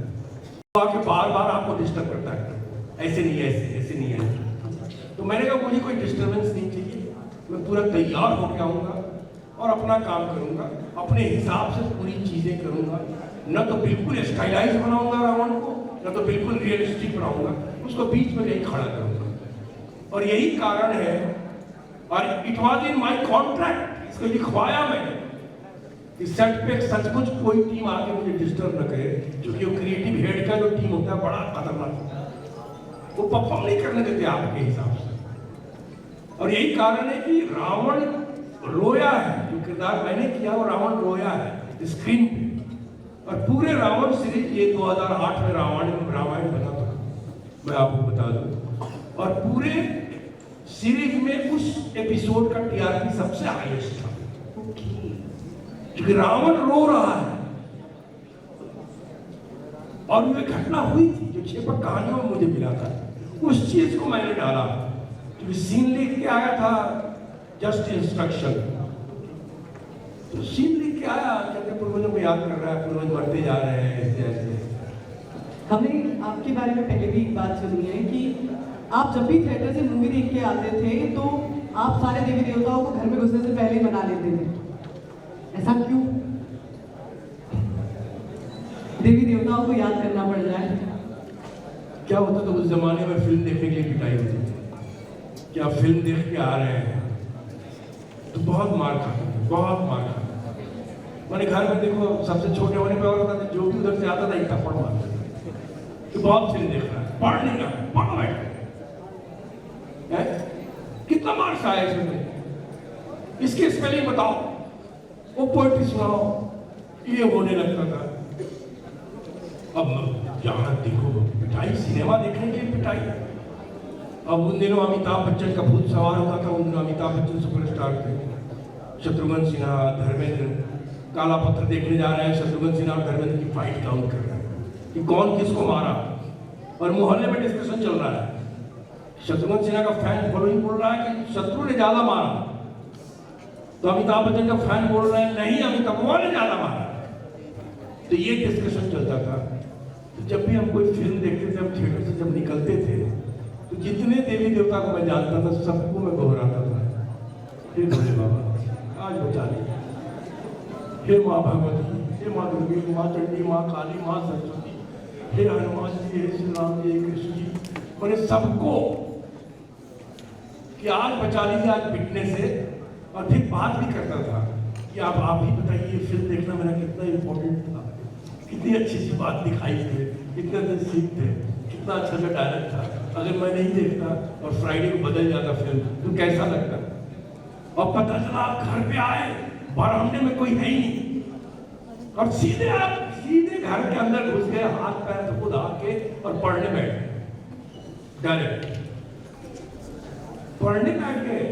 तो आके बार बार आपको डिस्टर्ब करता है, ऐसे नहीं ऐसे नहीं है। तो मैंने कहा मुझे कोई डिस्टर्बेंस नहीं चाहिए, मैं पूरा तैयार होकर आऊँगा और अपना काम करूँगा, अपने हिसाब से पूरी चीज़ें करूँगा। न तो बिल्कुल स्टाइलाइज बनाऊँगा रावण को, न तो बिल्कुल रियलिस्टिक बनाऊँगा, उसको बीच में कहीं खड़ा करूँगा। और यही कारण है, और it was in my contract, इसको लिखवाया मैंने कि सेट पे सचमुच कोई टीम आके मुझे डिस्टर्ब न करे, क्योंकि वो क्रिएटिव हेड का जो टीम होता है बड़ा खतरनाक होता है, वो परफॉर्म नहीं करने देते आपके हिसाब से। और यही कारण है कि रावण रोया है, जो किरदार मैंने किया वो रावण रोया है स्क्रीन पे। और पूरे रावण सीरीज ये 2008 में रामायण बना था, मैं आपको बता दूं, और पूरे सीरीज में उस एपिसोड का टीआरपी सबसे हाईएस्ट था, क्योंकि रावण रो रहा है। और ये घटना हुई थी जो छेपक कहानियों में मुझे मिला था, उस चीज को मैंने डाला, क्योंकि सीन लिख के आया था जस्ट इंस्ट्रक्शन, तो सीन लिख के आया कि अपने पूर्वजों को याद कर रहा है, पूर्वज मरते जा रहे हैं ऐसे ऐसे। हमने आपके बारे में पहले भी एक बात सुनी है कि आप जब भी थिएटर से मूवी देख के आते थे तो आप सारे देवी देवताओं को घर में घुसने से पहले मना लेते थे, ऐसा क्यों? देवी देवताओं को याद करना पड़ जाए। क्या होता था उस जमाने में, फिल्म देखने के लिए पिटाई होती थी कि आप फिल्म देख के आ रहे हैं तो बहुत मार खाते थे, बहुत मार खाते। मैंने घर में देखो सबसे छोटे होने पर और होता था, जो भी उधर से आता था एक थप्पड़ मारते थे, तो बहुत फिल्म देख रहा है, पढ़ नहीं रहा, पढ़ बैठ कितना मार्क्स आया इसमें, इसके स्पेलिंग बताओ, वो पोएट्री सुनाओ, ये होने लगता था। अब जहां देखो पिटाई, सिनेमा देखने के लिए पिटाई। अब उन दिनों अमिताभ बच्चन का भूत सवार होता था, उन दिनों अमिताभ बच्चन सुपरस्टार थे, शत्रुघ्न सिन्हा, धर्मेंद्र, काला पत्थर देखने जा रहे हैं, शत्रुघ्न सिन्हा और धर्मेंद्र की फाइट काउंट कर रहे हैं कि कौन किसको मारा, और मोहल्ले में डिस्कशन चल रहा है। शत्रुघ्न सिन्हा का फैन फॉलोइंग बोल रहा है कि शत्रु ने ज्यादा मारा, तो अमिताभ बच्चन का फैन बोल रहा है नहीं अमिताभ ने ज्यादा मारा। तो ये डिस्कशन चलता था। तो जब भी हम कोई फिल्म देखते थे, हम थिएटर से जब निकलते थे, तो जितने देवी देवता को मैं जानता था सबको मैं दोहराता था, हे भोले बाबा आज बचा लीजिए, हे माँ भगवती, हे माँ दुर्गे, माँ चंडी, माँ काली, माँ सरस्वती, हे हनुमान जी, हे श्री राम जी, हे कृष्ण जी, मैंने सबको कि आज बचा लीजिए, आज पिटने से। और फिर बात भी करता था कि आप ही बताइए फिल्म देखना मेरा कितना इम्पोर्टेंट था, कितनी अच्छी सी बात दिखाई थे, कितने अच्छे सीन थे, कितना अच्छा सा डायलॉग था। अगर मैं नहीं देखता और फ्राइडे को बदल जाता फिल्म तो कैसा लगता। और पता चला आप घर पे आए, बरामदे में कोई है ही नहीं, और सीधे घर के अंदर घुस गए, हाथ पैर धो धा के और पढ़ने बैठ डायरेक्ट पढ़ने बैठ गए,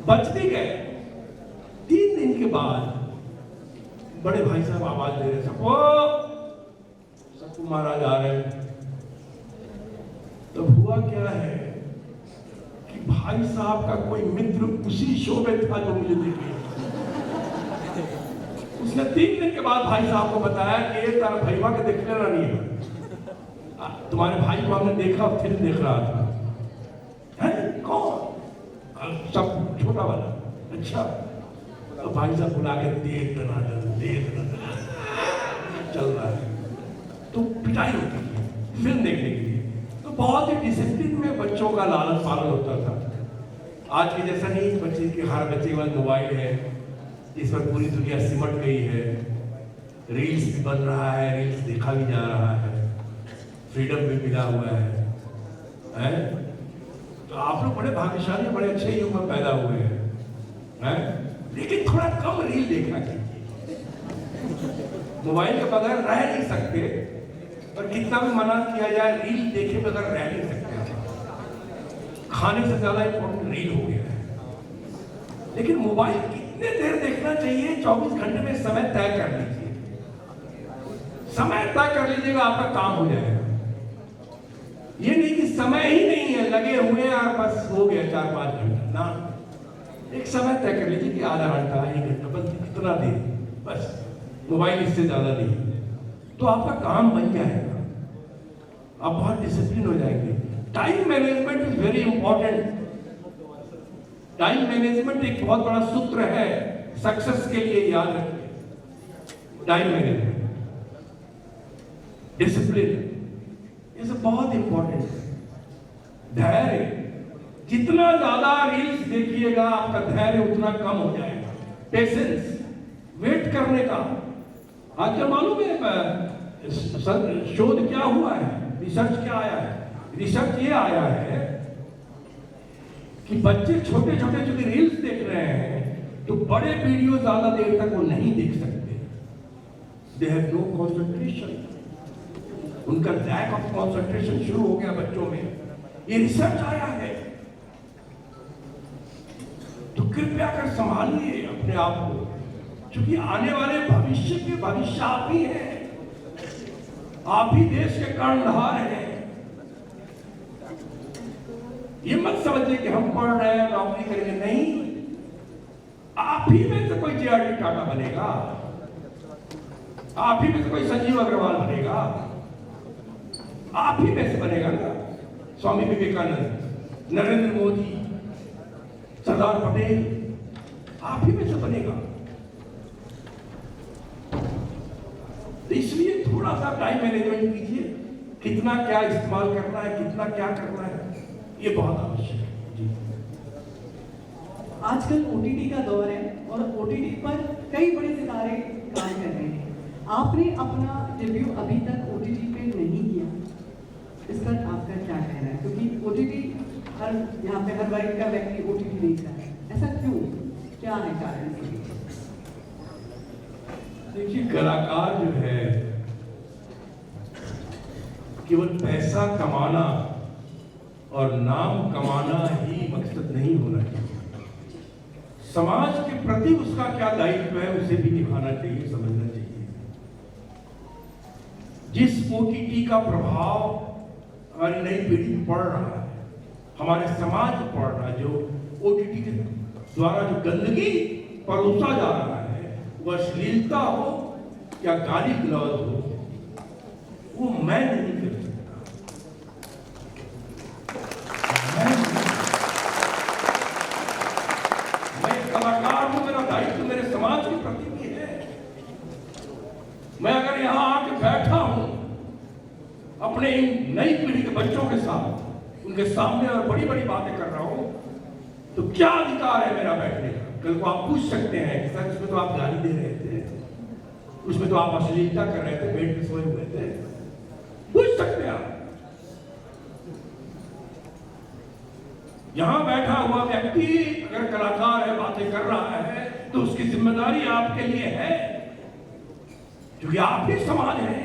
बच भी गए। 3 दिन के बाद बड़े भाई साहब आवाज दे रहे, सबको मारा जा रहे हैं। तो हुआ क्या है कि भाई साहब का कोई मित्र उसी शो में था जो मुझे देखे। उसने 3 दिन के बाद भाई साहब को बताया कि ये तारा भैया के देखने वाला नहीं है, तुम्हारे भाई को हमने देखा, फिल्म देख रहा था। है कौन? सब छोटा वाला। अच्छा तो भाई साहब बुला के देख रहा चल रहा है, तो पिटाई होती है फिल्म देखने के लिए। तो बहुत ही डिसिप्लिन में बच्चों का लालन पालन होता था। आज के जैसा नहीं, बच्चे के हर बच्चे के पास मोबाइल है, इस पर पूरी दुनिया सिमट गई है, रील्स भी बन रहा है, रील्स देखा भी जा रहा है, फ्रीडम भी मिला हुआ है? तो आप लोग बड़े भाग्यशाली, बड़े अच्छे युग में पैदा हुए हैं? लेकिन थोड़ा कम रील देखना चाहिए। मोबाइल के बगैर रह नहीं सकते, और कितना भी मना किया जाए रील देखे बगैर रह नहीं सकते। खाने से ज्यादा इंपॉर्टेंट रील हो गया है। लेकिन मोबाइल कितने देर देखना चाहिए? 24 घंटे में समय तय कर लीजिए, समय तय कर लीजिएगा, आपका काम हो जाएगा। ये नहीं कि समय ही नहीं है, लगे हुए हैं और बस हो गया 4-5 घंटा ना। एक समय तय कर लीजिए कि आधा घंटा, 1 घंटा, बस इतना देर, बस मोबाइल इससे ज्यादा नहीं, तो आपका काम बन जाएगा, आप बहुत डिसिप्लिन हो जाएंगे। Time management is very important. Time management एक बहुत बड़ा सूत्र है सक्सेस के लिए, याद रखिए। टाइम मैनेजमेंट, डिसिप्लिन इज बहुत इंपॉर्टेंट। धैर्य, जितना ज्यादा रील्स देखिएगा आपका धैर्य उतना कम हो जाएगा। पेशेंस, वेट करने का। आजकल मालूम है शोध क्या हुआ है, रिसर्च क्या आया है? रिसर्च ये आया है कि बच्चे छोटे छोटे जो रील्स देख रहे हैं, तो बड़े वीडियो ज्यादा देर तक वो नहीं देख सकते। दे हैव नो कंसंट्रेशन, उनका लैक ऑफ कंसंट्रेशन शुरू हो गया बच्चों में। ये रिसर्च आया है। तो कृपया कर संभालिए अपने आप को, क्योंकि आने वाले भविष्य के भविष्य आप ही हैं, आप ही देश के कर्णधार हैं। ये मत समझिए कि हम पढ़ रहे हैं नौकरी करेंगे, नहीं, आप ही में से कोई जे.आर.डी. टाटा बनेगा, आप ही में से कोई संजीव अग्रवाल बनेगा, आप ही में से बनेगा ना। स्वामी विवेकानंद, नरेंद्र मोदी, सरदार पटेल, आप ही में से बनेगा। तो इसलिए थोड़ा सा टाइम मैनेजमेंट कीजिए, कितना क्या इस्तेमाल करना है, कितना क्या करना है, ये बहुत आवश्यक है जी। आजकल OTT का दौर है और OTT पर कई बड़े सितारे काम कर रहे हैं। आपने अपना डेब्यू अभी तक OTT पे नहीं किया, इस पर आपका क्या कहना है? क्योंकि OTT यहाँ पे हर वर्ग का व्यक्ति OTT देख रहा है, ऐसा क्यों, क्या है कारण? देखिए, कलाकार जो है केवल पैसा कमाना और नाम कमाना ही मकसद नहीं होना चाहिए। समाज के प्रति उसका क्या दायित्व है उसे भी निभाना चाहिए, समझना चाहिए। जिस OTT का प्रभाव हमारी नई पीढ़ी पड़ रहा है, हमारे समाज में पड़ रहा है, जो OTT के द्वारा जो गंदगी परोसा जा रहा है, वो अश्लीलता हो या गाली गलौज हो, वो मैं नहीं कर सकता। मैं कलाकार हूं, मेरा दायित्व मेरे समाज के प्रति भी है। मैं अगर यहां आके बैठा हूं अपने इन नई पीढ़ी के बच्चों के साथ, उनके सामने और बड़ी बड़ी बातें कर रहा हूं, तो क्या अधिकार है मेरा बैठने का? कल को आप पूछ सकते हैं कि सर उसमें तो आप गाली दे रहे थे, उसमें तो आप अश्लीलता कर रहे थे, बेड पे सोए हुए थे, पूछ सकते हैं आप। यहां बैठा हुआ व्यक्ति अगर कलाकार है, बातें कर रहा है, तो उसकी जिम्मेदारी आपके लिए है, क्योंकि आप ही समाज हैं।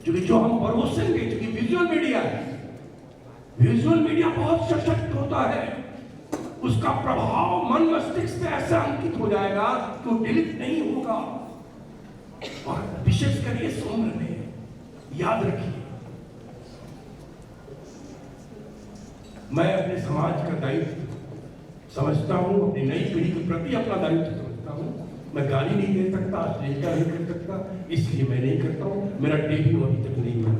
क्योंकि जो हम परोसेंगे, क्योंकि विजुअल मीडिया है, विजुअल मीडिया बहुत सशक्त होता है, उसका प्रभाव मन मस्तिष्क में ऐसा अंकित हो जाएगा कि वो डिलीट नहीं होगा। और विशेषकर इस उम्र में याद रखिए, मैं अपने समाज का दायित्व समझता हूं, अपनी नई पीढ़ी के प्रति अपना दायित्व समझता हूं। मैं गाली नहीं दे सकता, अश्लीलता नहीं कर सकता, इसलिए मैं नहीं करता हूं। मेरा डेब्यू अभी तक नहीं हुआ।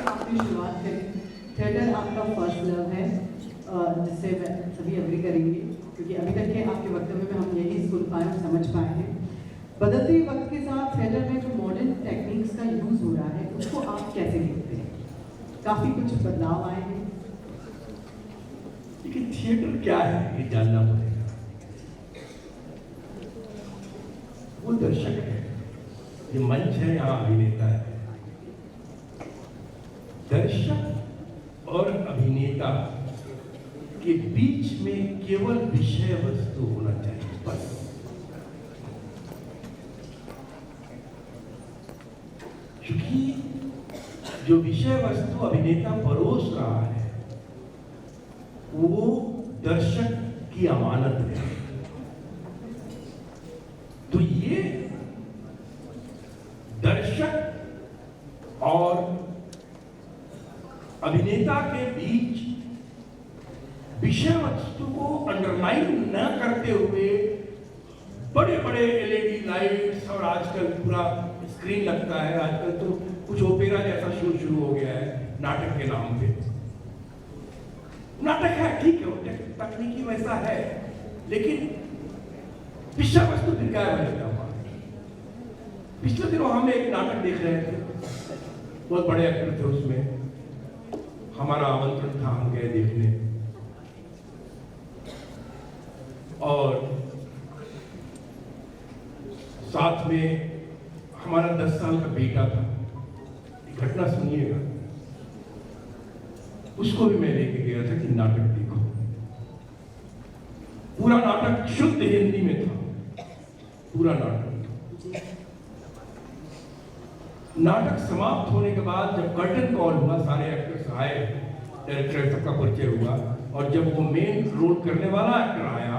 आपने शुरुआत आपका फर्स्ट लव है, जिससे सभी अग्री करेंगे, क्योंकि अभी तक के आपके वक्तव्य में हम यही सुन पाए और समझ पाए हैं। बदलते वक्त के साथ थिएटर में जो मॉडर्न टेक्निक्स का यूज हो रहा है, उसको आप कैसे देखते हैं? काफी कुछ बदलाव आए हैं। लेकिन थिएटर क्या है ये जानना पड़ेगा। वो दर्शक है, ये मंच है, यहाँ अभिनेता है। दर्शक और अभिनेता के बीच में केवल विषय वस्तु होना चाहिए, बस। क्योंकि जो विषय वस्तु अभिनेता परोस रहा है वो दर्शक की अमानत है। तो ये दर्शक और अभिनेता के बीच विषय वस्तु को अंडरलाइन न करते हुए बड़े बड़े एलईडी लाइट्स और आजकल पूरा स्क्रीन लगता है। आजकल तो कुछ ओपेरा जैसा शो शुरू हो गया है नाटक के नाम पे। नाटक है, ठीक है, वो तकनीकी वैसा है, लेकिन विषय वस्तु फिर क्या बनेगा? पिछले दिनों हम एक नाटक देख रहे थे, बहुत बड़े एक्टर थे उसमें, हमारा आमंत्रण था, हम गए देखने। और साथ में हमारा 10 साल का बेटा था। घटना सुनिएगा। उसको भी मैं लेके गया था कि नाटक देखो। पूरा नाटक शुद्ध हिंदी में था, पूरा नाटक। नाटक समाप्त होने के बाद जब कर्टन कॉल हुआ, सारे एक्टर्स आए, डायरेक्टर सबका परिचय हुआ, और जब वो मेन रोल करने वाला एक्टर आया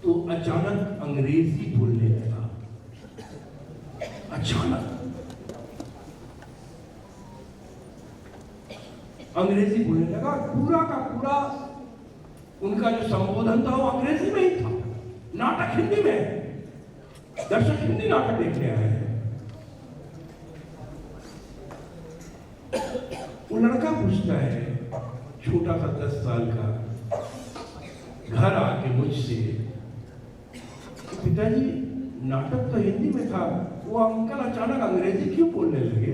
तो अचानक अंग्रेजी बोलने लगा। अचानक अंग्रेजी बोलने लगा। पूरा का पूरा उनका जो संबोधन था वो अंग्रेजी में ही था, नाटक हिंदी में। दर्शक हिंदी नाटक देखने आए हैं। वो लड़का पूछता है, छोटा सा 10 साल का, घर आके मुझसे, पिताजी नाटक तो हिंदी में था, वो अंकल अचानक अंग्रेजी क्यों बोलने लगे?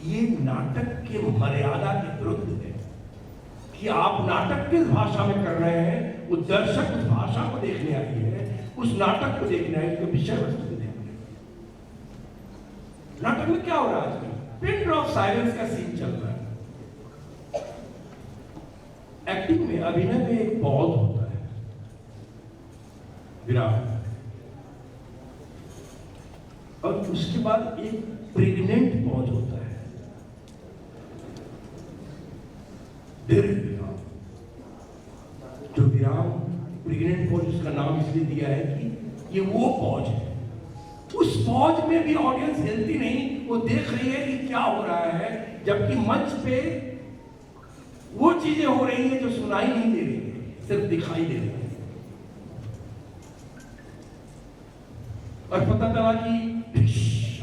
ये नाटक के मर्यादा के विरुद्ध है कि आप नाटक किस भाषा में कर रहे हैं। वो दर्शक उस भाषा को देखने आई है, उस नाटक को देखने आई है, विषय वस्तु को देखने। नाटक में क्या हो रहा है आजकल? पिन ड्रॉप साइलेंस का सीन चल रहा है। एक्टिंग में, अभिनय में एक पॉज होता है, विराम, और उसके बाद एक प्रेग्नेंट पॉज होता है, दीर्घ विराम। जो विराम प्रेग्नेंट पॉज, उसका नाम इसलिए दिया है कि ये वो पॉज है। उस पॉज में भी ऑडियंस हिलती नहीं, वो देख रही है कि क्या हो रहा है, जबकि मंच पे वो चीजें हो रही है जो सुनाई नहीं दे रही है, सिर्फ दिखाई दे रही है। और पता चला कि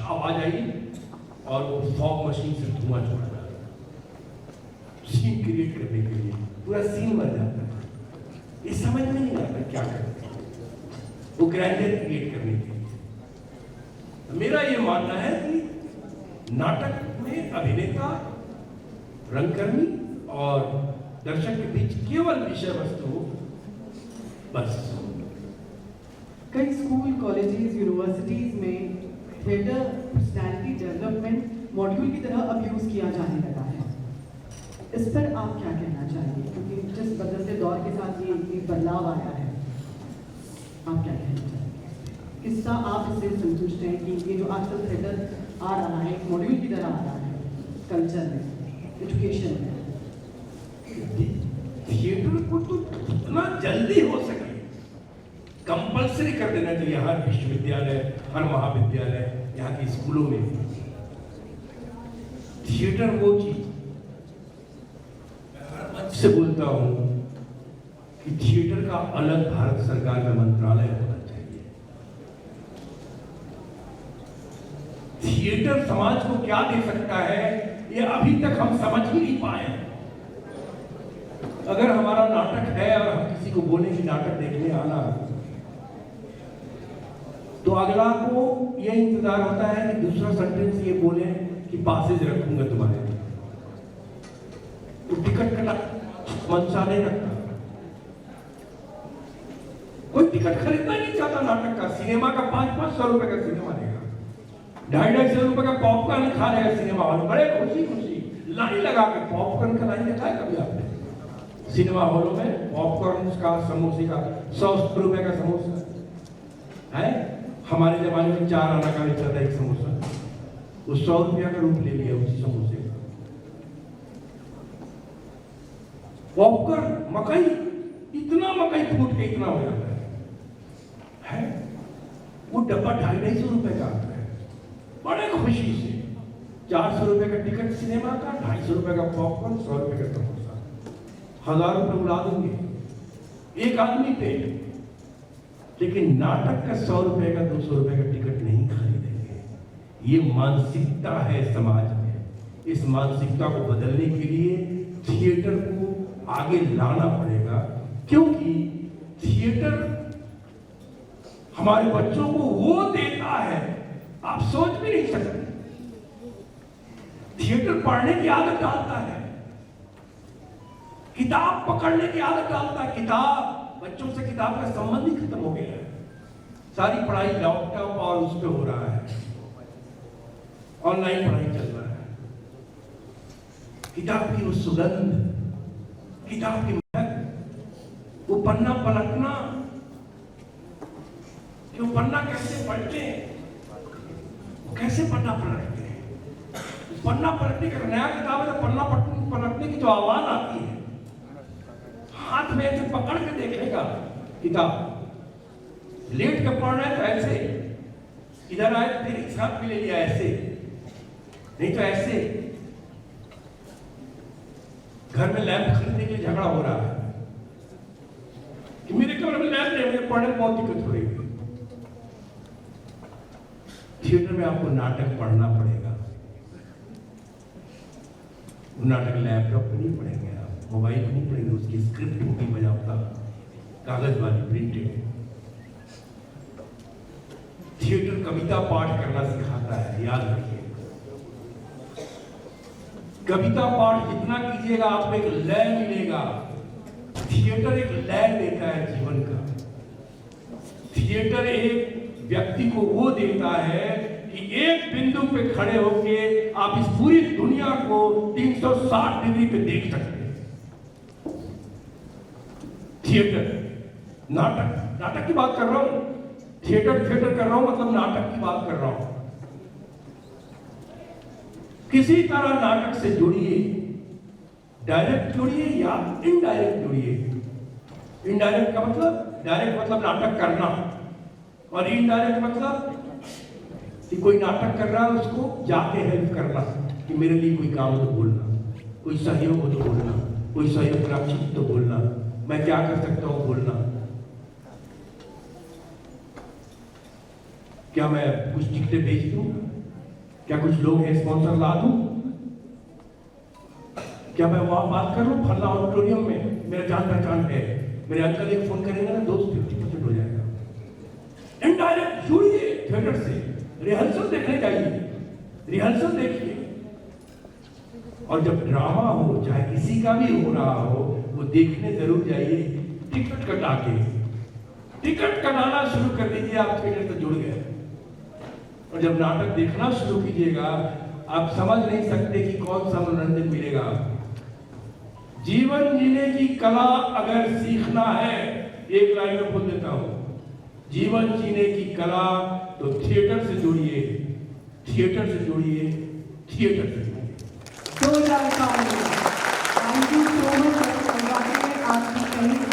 आवाज आई और वो फॉग मशीन से धुआं छोड़ा जा रहा है, सीन क्रिएट करने के लिए। पूरा सीन बन जाता है, ये समझ में नहीं आता क्या करते हैं, वो ग्रैंडर क्रिएट करने के लिए। मेरा ये मानना है कि नाटक में अभिनेता, रंगकर्मी और दर्शक के बीच केवल विषय वस्तु हो, बस। कई स्कूल, कॉलेजेस, यूनिवर्सिटीज में थिएटर पर्सनैलिटी डेवलपमेंट मॉड्यूल की तरह अब यूज किया जाने लगा है। इस पर आप क्या कहना चाहेंगे? क्योंकि जिस बदलते दौर के साथ ये बदलाव आया है, आप क्या कहना चाहेंगे? किस तरह आप इससे संतुष्ट हैं कि ये जो आजकल थिएटर आ रहा है, एक मॉड्यूल की तरह आ रहा है कल्चर में, एजुकेशन में? थिएटर को तो जितना जल्दी हो सके कंपल्सरी कर देना चाहिए, हर विश्वविद्यालय, हर महाविद्यालय, यहाँ के स्कूलों में। थिएटर वो चीज, मैं हर मंच से बोलता हूँ कि थिएटर का अलग भारत सरकार का मंत्रालय होना चाहिए। थिएटर समाज को क्या दे सकता है, ये अभी तक हम समझ ही नहीं पाए। अगर हमारा नाटक है और हम किसी को बोले कि नाटक देखने आना, तो अगला को ये इंतजार होता है कि दूसरा सेंटेंस ये बोले कि पासेज रखूंगा तुम्हारे लिए, तो टिकट कटा मनसा नहीं रखता। कोई टिकट खरीदना नहीं चाहता नाटक का। सिनेमा का 500-500 रुपए का सिनेमा लेगा, 250-250 रुपए का पॉपकॉर्न खा लेगा सिनेमा हॉल, बड़े खुशी खुशी लाइन लगा के। पॉपकॉर्न का लाइन देखा है कभी आपने? सिनेमा हॉलों में पॉपकॉर्न का, समोसे का 100 रुपए का समोसा है। हमारे जमाने में 4 आना का बेचा था एक समोसा, वो 100 रुपया का रूप ले लिया उसी समोसे का। पॉपकॉर्न, मकई, इतना मकई फूट के इतना हो जाता है। वो डब्बा 250-250 रुपए का आता है, बड़े खुशी से। 400 रुपए का टिकट सिनेमा का, 250 रुपए का पॉपकॉर्न, 100 रुपए का समोसा, 1000 रुपए उड़ा देंगे एक आदमी पे। लेकिन नाटक का 100 रुपए का, 200 रुपए का टिकट नहीं खरीदेंगे। ये मानसिकता है समाज में। इस मानसिकता को बदलने के लिए थिएटर को आगे लाना पड़ेगा, क्योंकि थिएटर हमारे बच्चों को वो देता है, आप सोच भी नहीं सकते। थिएटर पढ़ने की आदत डालता है, किताब पकड़ने की आदत डालता है। किताब, बच्चों से किताब का संबंध ही खत्म हो गया है। सारी पढ़ाई लैपटॉप और उस पे हो रहा है, ऑनलाइन पढ़ाई चल रहा है। किताब की वो सुगंध, किताब की महक, वो पन्ना पलटना, कि वो पन्ना कैसे पलटे, वो कैसे पन्ना पलटते हैं। पन्ना पलटने का नया किताब है तो पन्ना पलटने की जो आवाज आती है, हाथ में ऐसे पकड़ के देखेगा किताब। लेट के पढ़ रहा है तो ऐसे, इधर आए फिर हिसाब भी ले लिया ऐसे, नहीं तो ऐसे। घर में लैंप खरीदने के लिए झगड़ा हो रहा है कि मेरे कमरे में लैंप नहीं, मुझे पढ़ने में बहुत दिक्कत हो रही है। थिएटर में आपको नाटक पढ़ना पड़ेगा। वो नाटक लैपटॉप पे नहीं पढ़ेंगे आप, मोबाइल पे नहीं पढ़ेंगे, उसकी स्क्रिप्ट होगी बजावता, कागज वाली, प्रिंटेड। थिएटर कविता पाठ करना सिखाता है, याद रखिए। कविता पाठ जितना कीजिएगा आपको एक लय मिलेगा। थिएटर एक लय देता है जीवन का। थिएटर एक व्यक्ति को वो देता है कि एक बिंदु पे खड़े होके आप इस पूरी दुनिया को 360 डिग्री पे देख सकते हैं। थिएटर, नाटक, नाटक की बात कर रहा हूं, थिएटर कर रहा हूं, मतलब नाटक की बात कर रहा हूं। किसी तरह नाटक से जुड़िए, डायरेक्ट जुड़िए या इनडायरेक्ट जुड़िए। इनडायरेक्ट का मतलब, डायरेक्ट मतलब नाटक करना, और इनडायरेक्ट मतलब कि कोई नाटक कर रहा है उसको जाके हेल्प करना, कि मेरे लिए कोई काम हो तो बोलना, कोई सहयोग हो तो बोलना, कोई सहयोग प्राप्त तो बोलना, मैं क्या कर सकता हूं बोलना। क्या मैं कुछ टिकटें बेच दूं? क्या कुछ लोग हैं स्पॉन्सर ला दूं? क्या मैं वहां बात कर लूं फला ऑडिटोरियम में, मेरा जान पहचान है, मेरे अंकल एक फोन करेंगे ना, दोस्त 50% हो जाएगा। इनडायरेक्ट जुड़िए थिएटर से, रिहर्सल देखने जाइए, रिहर्सल देखिए। और जब ड्रामा हो, चाहे किसी का भी हो रहा हो, वो देखने जरूर जाइए। टिकट कटा के, टिकट कटाना शुरू कर दीजिए, आप थिएटर से जुड़ गए। और जब नाटक देखना शुरू कीजिएगा, आप समझ नहीं सकते कि कौन सा मनोरंजन मिलेगा। जीवन जीने की कला अगर सीखना है, एक लाइन में बोल देता हूं, जीवन जीने की कला तो थिएटर से जुड़िए, थिएटर से जुड़िए, थिएटर से जुड़िए। 2005 थैंक यू सो मच। आपकी